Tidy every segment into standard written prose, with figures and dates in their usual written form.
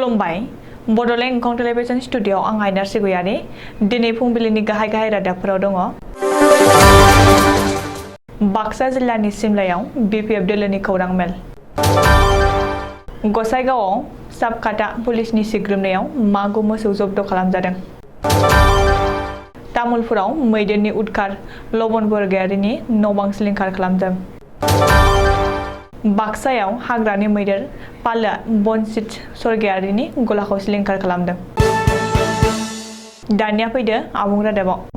खुलुमबाय Bodoland एंखं television studio आं आइनार सिगुयारि दिनै फुंबिलिनि गाहाय रादाबफोराव दङ। बाक्सा जिल्लानि सिमलायाव बिपिएफ दोलोनि खौरां मेल। गसाइगावआव साबकाटा पुलिसनि सिग्रोमनायाव मागु मोसौ जब्द खालामजादों। तामुलपुराव मैदेरनि उदखार लबन बरगयारिनि न' बां सिलिंखार खालामदों। बाक्सायाव हाग्रानि मैदेर पालोआ बनजित सरगयारिनि गलाखौ सिलिंखार खालामदों। दानिया फैदो आबुं रादाबाव।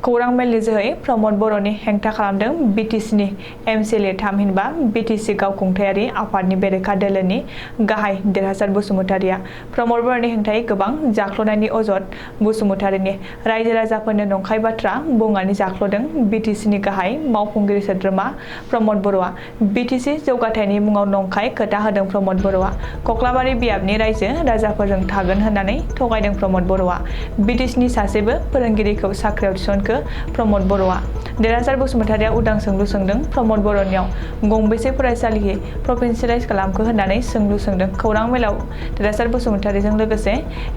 खौरां मेलनि जोहै प्रमद बर'नि हेंथा खालामदों बिटिसिनि एमसिएलए थामहिनबा बिटिसि गावखुंथायारि आफादनि बेरेखा दोलोनि गाहाय देरहासार बसुमतारिया प्रमद बर'नि हेंथायै गोबां जाख्ल'नायनि अजद बसुमतारिनि रायजो राजाफोरनो नंखाय बाथ्रा बुंनानै जाख्ल'दों बिटिसिनि गाहाय मावफुंगिरि सोद्रोमा प्रमद बर'आ बिटिसि जौगाथायनि मुङाव नंखाय खोथा होदों प्रमद बर'आ कक्लाबारि बियाबनि रायजो राजाफोरजों थागोन होननानै थगायदों प्रमद बर'आ बिटिसिनि सासेबो फोरोंगिरिखौ साख्रियाव थिसनखो प्रमद बर'आ देरहासार बसुमतारिया उदां सोंलु सोंदों प्रमद बर'नियाव गंबेसे फरायसालि प्रभिन्सियेलाइज खालामखो होननानै सोंलु सोंदों। खौरां मेलाव देरहासार बसुमतारिजों लोगोसे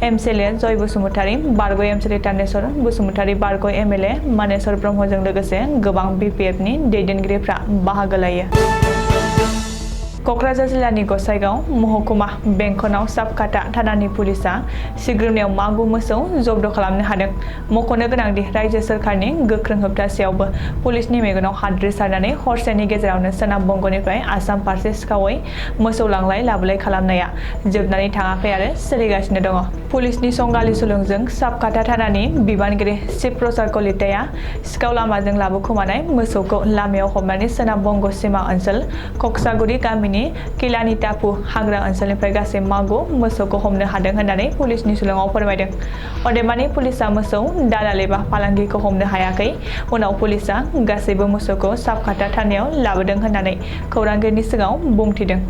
एमसिएलए जय बसुमतारि बारग' एमसिएलए तानेश्वर बसुमतारि बारग' एमएलए मानेश्वर ब्रह्मजों लोगोसे गोबां बिपिएफनि दैदेनगिरिफ्रा बाहागो लायो। क'क्राझार जिल्लानि गसाइगाव महकुमा बेंखनाव साबकाटा थानानि पुलिसा सिग्रोमनायाव मागु मोसौ जब्द खालामनो हादों। मख'नो गोनांदि रायजो सोरखारनि गोख्रों होबथासेयावबो पुलिसनि मेगनाव हाद्रि सारनानै हरसेनि गेजेरावनो सोनाब बंगनिफ्राय आसाम फारसे सिखावै मोसौ लांलाय लाबोलाय खालामनाया जोबनानै थाङाखै आरो सोलिगासिनो दङ। पुलिसनि संगालि सुलुंजों साबकाटा थानानि बिबानगिरि शिब प्रसाद कलिताया सिखाव लामाजों लाबोखोमानाय मोसौखौ लामायाव हमनानै सोनाब बंग सीमा ओनसोल कक्सागुरि गामिनि किलानि टापु हाग्रा ओनसोलनिफ्राय गासै मागु मोसौखौ हमनो हादों होननानै पुलिसनि सुलुङाव फोरमायदों। अदेबानि पुलिसा मोसौ दालाल एबा फालांगिखौ हमनो हायाखै। उनाव पुलिसा गासैबो मोसौखौ साबकाटा थानायाव लाबोदों होननानै खौरांगिरिनि सिगाङाव बुंथिदों।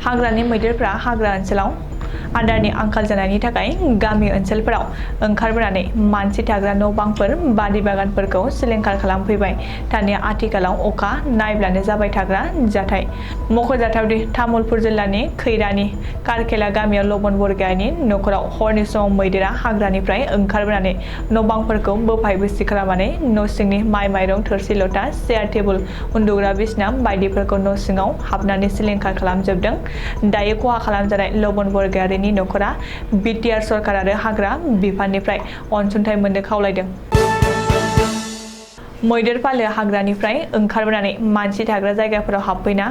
हाग्रानि मैदेरफ्रा हाग्रा ओनसोलाव आदारनि आंखाल जानायनि थाखाय गामि ओनसोलफोराव ओंखारबोनानै मानसि थाग्रा न' बांफोर बारि बागानफोरखौ सिलिंखार खालामफैबाय थानाया आथिखालाव अखा नायब्लानो जाबाय थाग्रा जाथाय। मख'जाथावदि तामुलपुर जिल्लानि खैरानि कारखेला गामियाव लबन बरगयारिनि न'खराव हरनि समाव मैदेरा हाग्रानिफ्राय ओंखारबोनानै न' बांफोरखौ बोफाय बोसि खालामनानै न' सिंनि माइ माइरं थोरसि लथा चेयार टेबोल उन्दुग्रा बिसना बायदिफोरखौ न' सिङाव हाबनानै सिलिंखार खालामजोबदों। दायो खहा खालामजानाय लबन बरगयारिनि न'खरा बिटिआर सरकार आरो हाग्रा बिफाननिफ्राय अनसुंथाइ मोननो खावलायदों। मैदेर पालोआ हाग्रानिफ्राय ओंखारबोनानै मानसि थाग्रा जायगाफोराव हाबफैना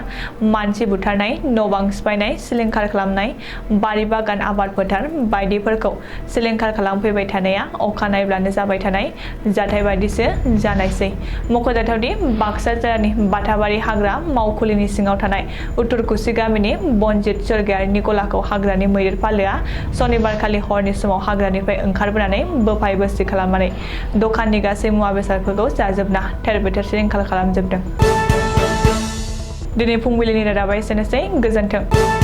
मानसि बुथारनाय न' बां सिफायनाय सिलिंखार खालामनाय बारि बागान आबाद फोथार बायदिफोरखौ सिलिंखार खालामफैबाय थानाया अखा नायब्लानो जाबाय थानाय जाथाय बायदिसो जानायसै। मख'जाथावदि बाक्सा जिल्लानि बाथाबारि हाग्रा मावखुलिनि सिङाव थानाय उत्तरकुसि गामिनि बनजित सरगयारिनि गलाखौ हाग्रानि मैदेर पालोआ सनिबारखालि हरनि समाव हाग्रानिफ्राय ओंखारबोनानै बोफाय बोसि खालामनानै दखाननि गासै मुवा बेसादफोरखौ जाजोबना थेर बेथेर सिलिंखार खालामजोबदों। दिनै फुंबिलिनि रादाबा एसेनोसै। गोजोन्थों।